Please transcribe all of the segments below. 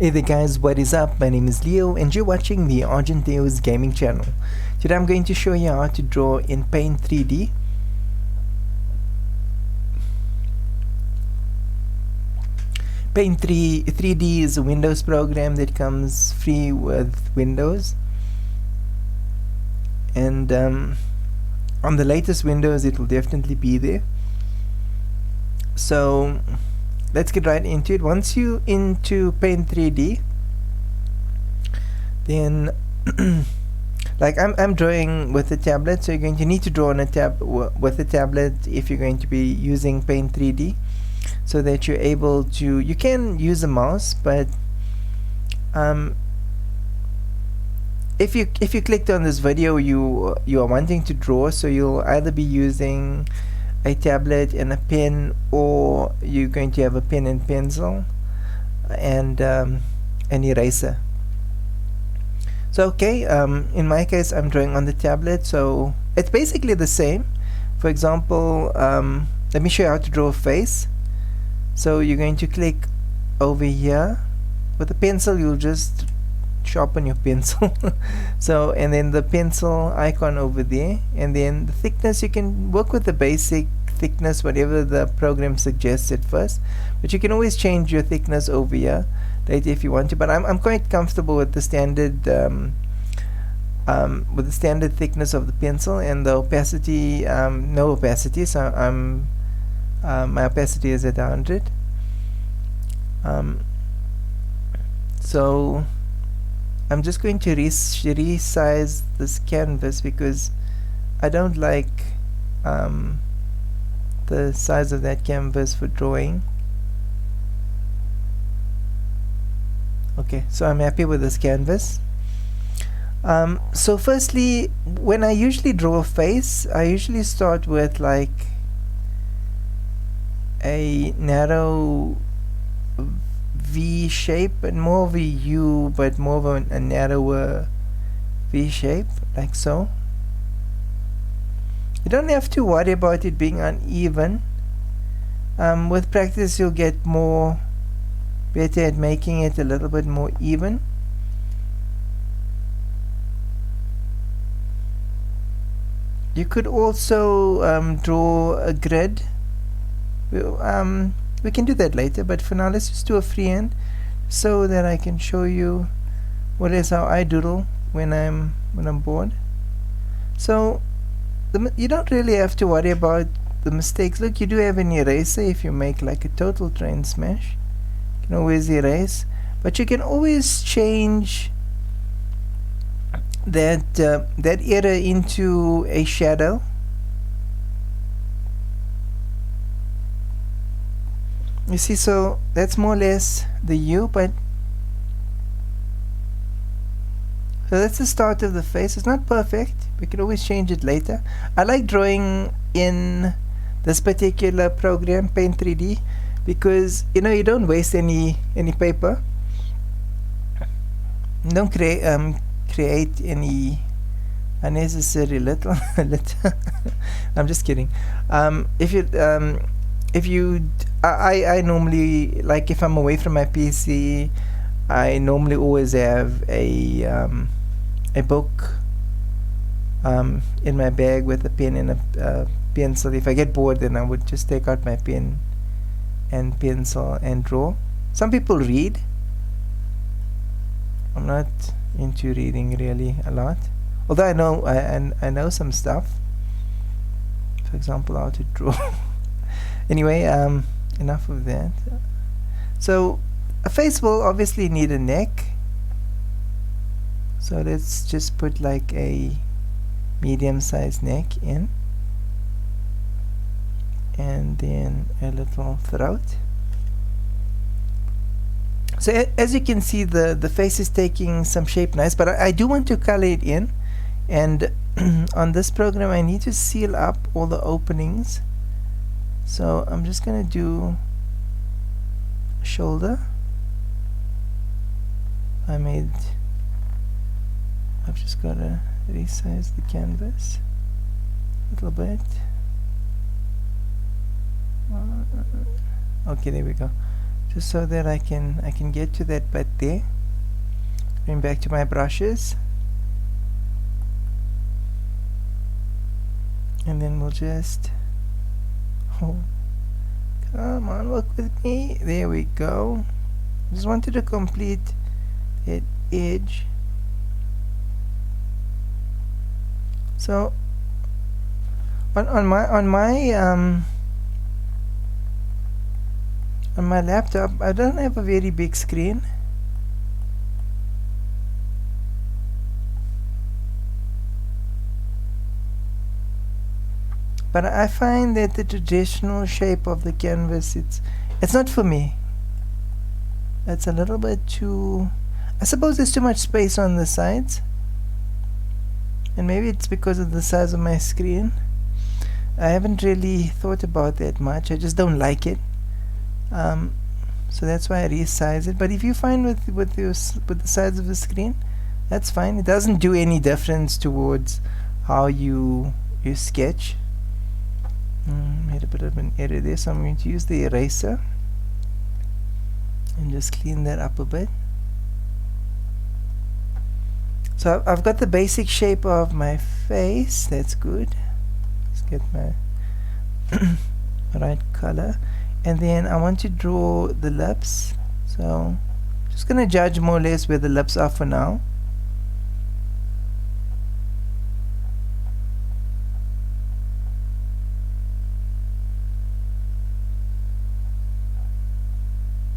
Hey there guys, what is up? My name is Leo and you're watching the Argenteo's gaming channel. Today I'm going to show you how to draw in Paint 3D. Paint 3D is a Windows program that comes free with Windows. And on the latest Windows it will definitely be there. So let's get right into it. Once you into Paint 3D, then like I'm drawing with a tablet, so you're going to need to draw on a with a tablet if you're going to be using Paint 3D, so that you're able to. You can use a mouse, but if you clicked on this video, you are wanting to draw, so you'll either be using a tablet and a pen, or you're going to have a pen and pencil and an eraser. So okay, in my case I'm drawing on the tablet, so it's basically the same. For example, let me show you how to draw a face. So you're going to click over here. With a pencil you'll just sharpen your pencil. So, and then the pencil icon over there, and then the thickness, you can work with the basic thickness, whatever the program suggests at first, but you can always change your thickness over here later if you want to, but I'm quite comfortable with the standard thickness of the pencil, and the opacity, no opacity, so my opacity is at 100. So I'm just going to resize this canvas because I don't like the size of that canvas for drawing. Okay, so I'm happy with this canvas. So firstly, when I usually draw a face, I usually start with like a narrow V shape, and more of a U, but more of a narrower V shape, like so. You don't have to worry about it being uneven. With practice you'll get better at making it a little bit more even. You could also draw a grid. We can do that later, but for now let's just do a freehand so that I can show you what is how I doodle when I'm bored. So you don't really have to worry about the mistakes. Look, you do have an eraser if you make like a total train smash. You can always erase, but you can always change that error into a shadow. You see, so that's more or less the U, but so that's the start of the face. It's not perfect, we can always change it later. I like drawing in this particular program, Paint 3D, because you know you don't waste any paper. You don't create any unnecessary litter. I'm just kidding. I normally, like if I'm away from my PC, I normally always have a book in my bag with a pen and a pencil. If I get bored, then I would just take out my pen and pencil and draw. Some people read. I'm not into reading really a lot, although I know some stuff. For example, how to draw. Anyway, enough of that. So a face will obviously need a neck, so let's just put like a medium-sized neck in, and then a little throat. So as you can see, the face is taking some shape nice, but I do want to color it in, and on this program I need to seal up all the openings. So I'm just gonna do shoulder. I've just gotta resize the canvas a little bit. Okay, there we go. just so that I can get to that bit there. Going back to my brushes, and then we'll just, oh, come on, work with me. There we go. Just wanted to complete that edge. So on my laptop, I don't have a very big screen. But I find that the traditional shape of the canvas, it's not for me. It's a little bit too, I suppose there's too much space on the sides. And maybe it's because of the size of my screen. I haven't really thought about that much. I just don't like it. So that's why I resize it. But if you find with the size of the screen, that's fine. It doesn't do any difference towards how you sketch. Made a bit of an error there, so I'm going to use the eraser and just clean that up a bit. So I've got the basic shape of my face. That's good. Let's get my right color, and then I want to draw the lips. So just gonna judge more or less where the lips are for now.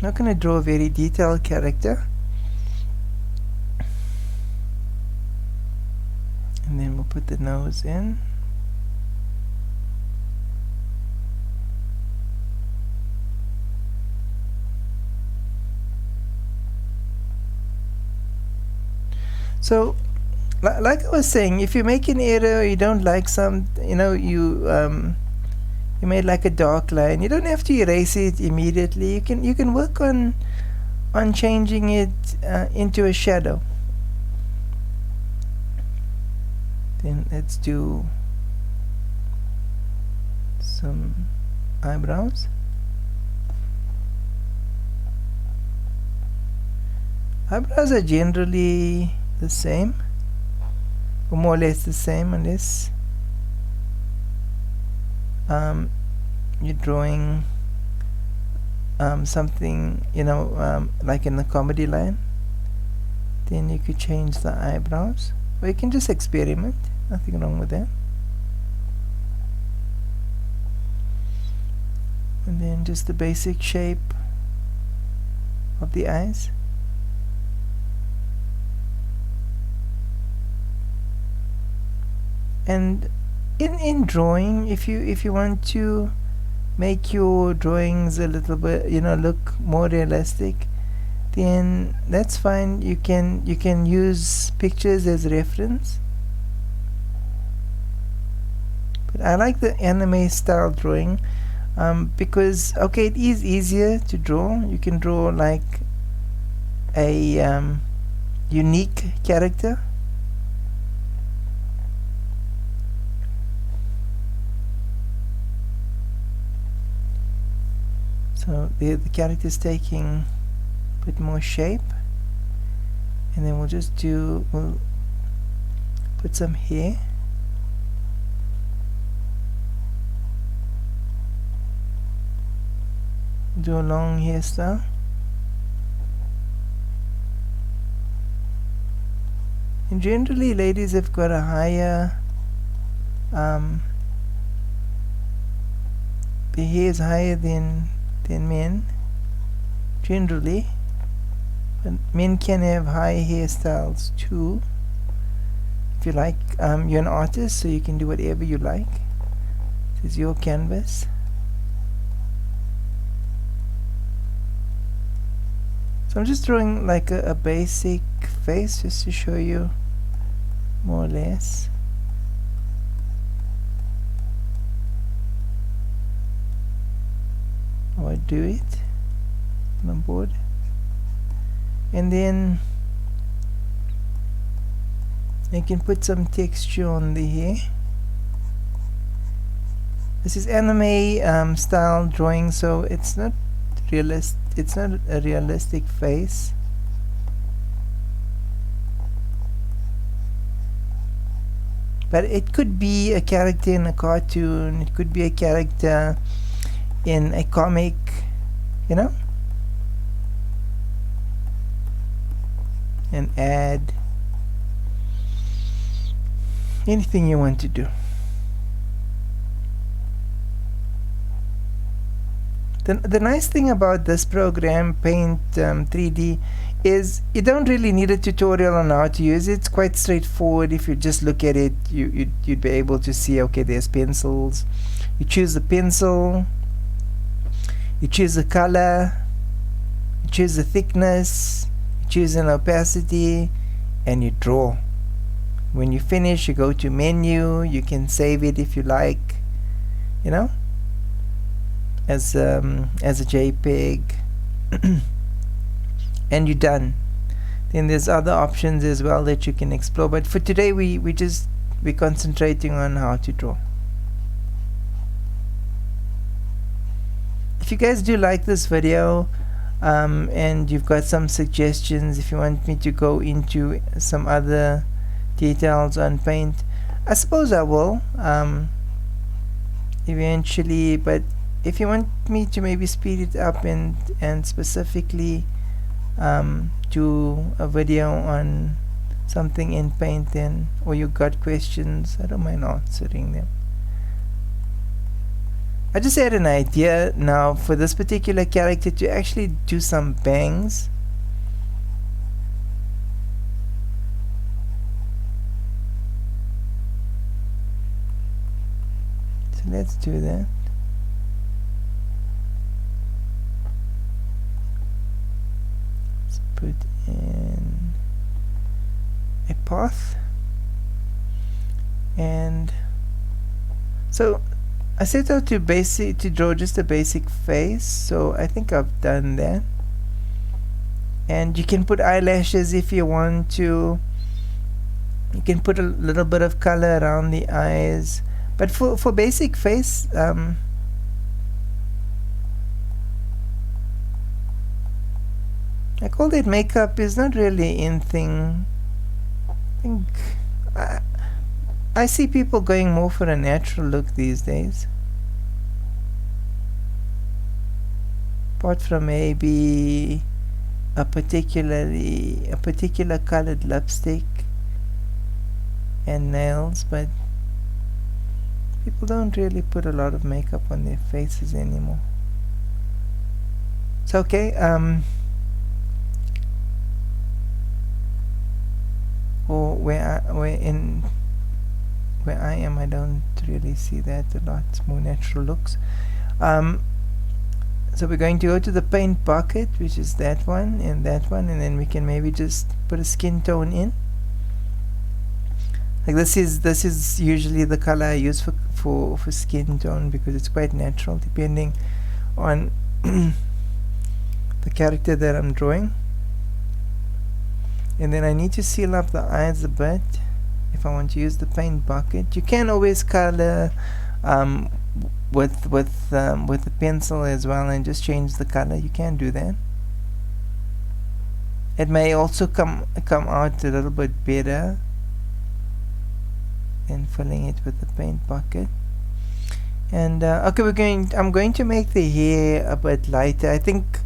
Not gonna draw a very detailed character. And then we'll put the nose in. So, like I was saying, if you make an error, you don't like you made like a dark line, you don't have to erase it immediately. You can work on changing it into a shadow. Then let's do some eyebrows. Eyebrows are generally the same, or more or less the same, unless you're drawing something, like in the comedy line. Then you could change the eyebrows, or you can just experiment. Nothing wrong with that. And then just the basic shape of the eyes. And in drawing, if you want to make your drawings a little bit, look more realistic, then that's fine. You can use pictures as reference. But I like the anime style drawing because, okay, it is easier to draw. You can draw like a unique character. So the character is taking a bit more shape, and then we'll put some hair. Do a long hairstyle. And generally ladies have got a higher the hair is higher than men generally, but men can have high hairstyles too. If you like, you're an artist, so you can do whatever you like. This is your canvas. So I'm just drawing like a basic face just to show you more or less. Or do it on the board, and then you can put some texture on the hair. This is anime style drawing, so it's not it's not a realistic face. But it could be a character in a cartoon, it could be a character in a comic, you know? An ad. Anything you want to do. The nice thing about this program, Paint 3D, is you don't really need a tutorial on how to use it. It's quite straightforward. If you just look at it, you'd be able to see, okay, there's pencils. You choose the pencil, you choose the color, you choose the thickness, you choose an opacity, and you draw. When you finish, you go to menu, you can save it if you like, you know, as a JPEG. And you're done. Then there's other options as well that you can explore, but for today we're concentrating on how to draw. If you guys do like this video, and you've got some suggestions, if you want me to go into some other details on Paint, I suppose I will eventually. But if you want me to maybe speed it up and specifically do a video on something in Paint, then, or you got questions, I don't mind answering them. I just had an idea now for this particular character to actually do some bangs. So let's do that. Put in a path, and so I set out to draw just a basic face, so I think I've done that. And you can put eyelashes if you want to. You can put a little bit of color around the eyes, but for basic face, like all that makeup is not really in thing. I think I see people going more for a natural look these days. Apart from maybe a particular colored lipstick and nails, but people don't really put a lot of makeup on their faces anymore. It's okay. Or where I am, I don't really see that a lot. It's more natural looks. So we're going to go to the paint bucket, which is that one and that one, and then we can maybe just put a skin tone in. Like this is usually the color I use for skin tone, because it's quite natural depending on the character that I'm drawing. And then I need to seal up the eyes a bit if I want to use the paint bucket. You can always color with the pencil as well and just change the color. You can do that. It may also come out a little bit better than filling it with the paint bucket. And okay, I'm going to make the hair a bit lighter. I think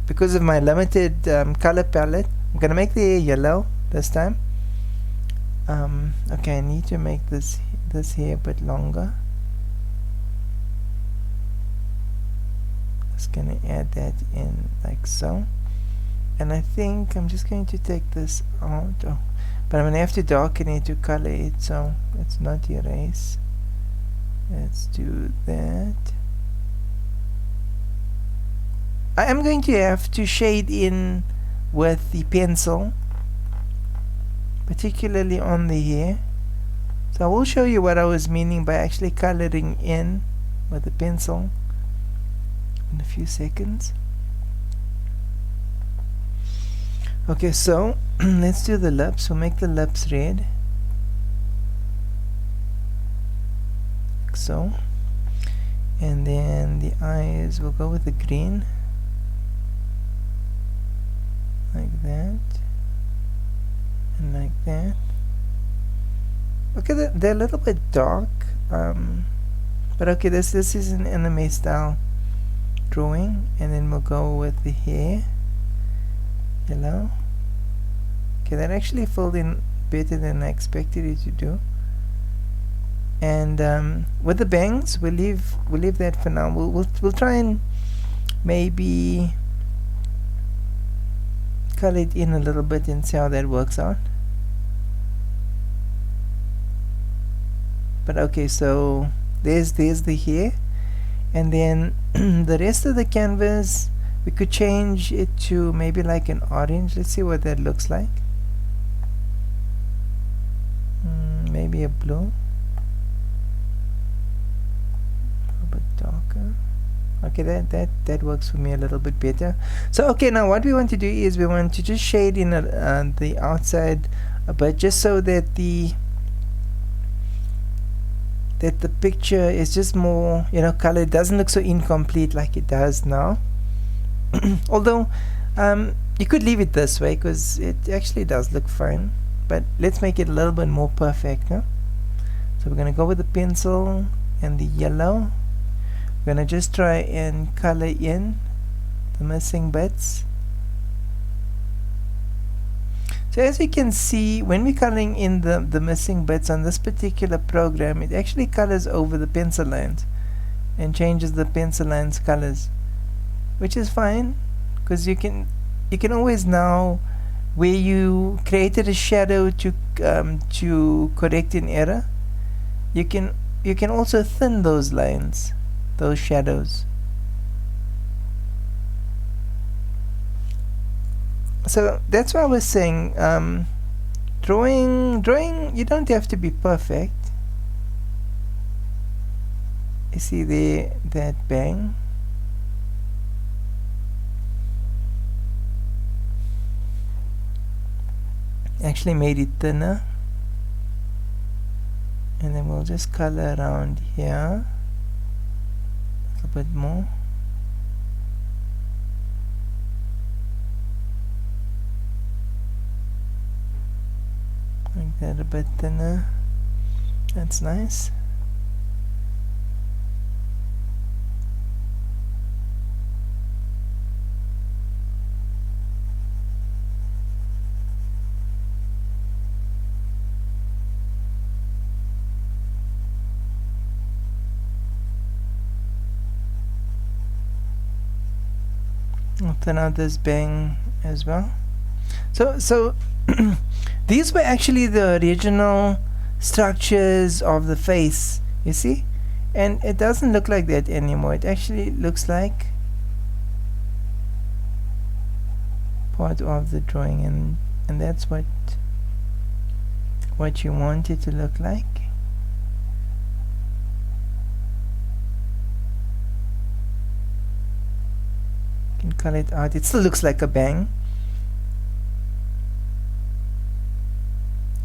because of my limited color palette, I'm gonna make the hair yellow this time. Okay, I need to make this hair a bit longer. Just gonna add that in like so. And I think I'm just going to take this out. Oh, but I'm gonna have to darken it to color it, so let's not erase. Let's do that. I am going to have to shade in with the pencil, particularly on the hair. So I will show you what I was meaning by actually coloring in with the pencil in a few seconds. Okay, so let's do the lips. We'll make the lips red, like so. And then the eyes, we'll go with the green, like that, and like that. Okay, they're a little bit dark, but okay, this is an anime style drawing. And then we'll go with the hair, yellow. Okay, that actually filled in better than I expected it to do. And with the bangs, we'll leave that for now. We'll try and maybe color it in a little bit and see how that works out. But okay, so there's the hair, and then the rest of the canvas, we could change it to maybe like an orange. Let's see what that looks like. Maybe a blue. Darker. Okay, that works for me a little bit better. So okay, now what we want to do is we want to just shade in the outside a bit, just so that the picture is just more, you know, color. It doesn't look so incomplete like it does now. Although you could leave it this way because it actually does look fine, but let's make it a little bit more perfect, huh? So we're gonna go with the pencil and the yellow. We're gonna just try and color in the missing bits. So as you can see, when we're coloring in the missing bits on this particular program, it actually colors over the pencil lines and changes the pencil lines colors, which is fine because you can always, now where you created a shadow to correct an error, you can also thin those lines, those shadows. So that's why I was saying, drawing, you don't have to be perfect. You see there, that bang. Actually made it thinner. And then we'll just color around here a little bit more. Like that, a bit thinner. That's nice. I'll thin out this bang as well. So these were actually the original structures of the face, you see, and it doesn't look like that anymore. It actually looks like part of the drawing, and that's what you want it to look like. You can color it out. It still looks like a bang.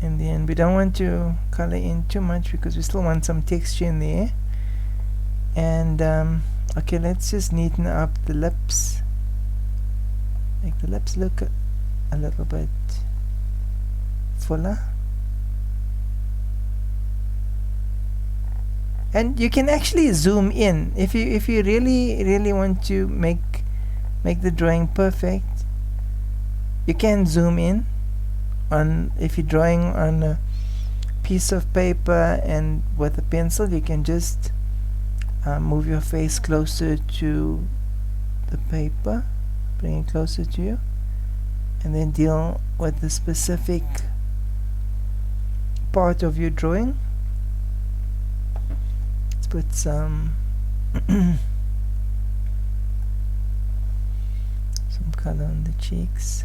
And then we don't want to color in too much because we still want some texture in there. And okay, let's just neaten up the lips, make the lips look a little bit fuller. And you can actually zoom in if you really want to make the drawing perfect. You can zoom in on, if you're drawing on a piece of paper and with a pencil, you can just move your face closer to the paper, bring it closer to you, and then deal with the specific part of your drawing. Let's put some some color on the cheeks.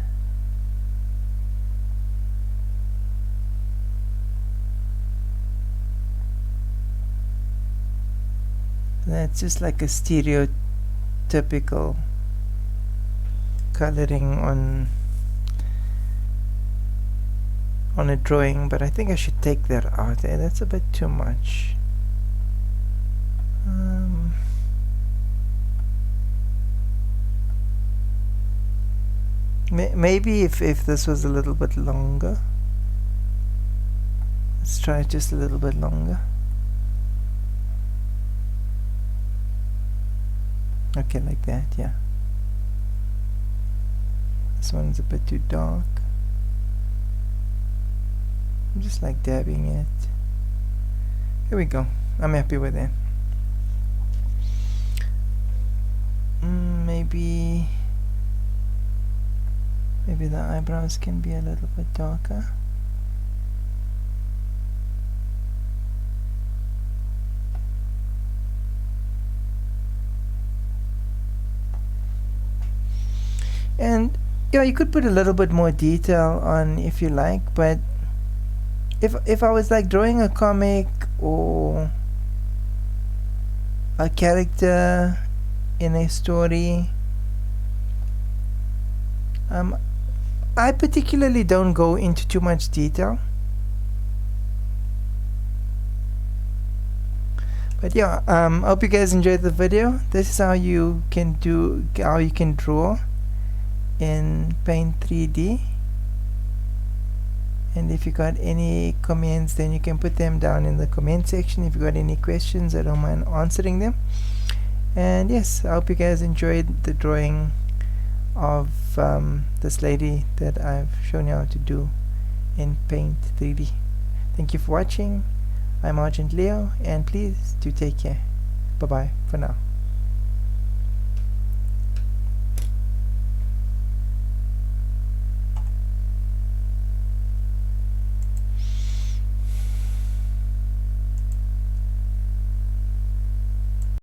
That's just like a stereotypical coloring on a drawing, but I think I should take that out. That's a bit too much. Maybe if this was a little bit longer. Let's try it just a little bit longer. Okay, like that, yeah. This one's a bit too dark. I'm just like dabbing it. Here we go. I'm happy with that. Maybe the eyebrows can be a little bit darker. And yeah, you could put a little bit more detail on if you like, but if I was like drawing a comic or a character in a story, I particularly don't go into too much detail. But yeah, I hope you guys enjoyed the video. This is how you can draw in Paint 3D. And if you got any comments, then you can put them down in the comment section. If you got any questions, I don't mind answering them. And yes, I hope you guys enjoyed the drawing of this lady that I've shown you how to do in Paint 3D. Thank you for watching. I'm Argent Leo, and please do take care. Bye bye for now.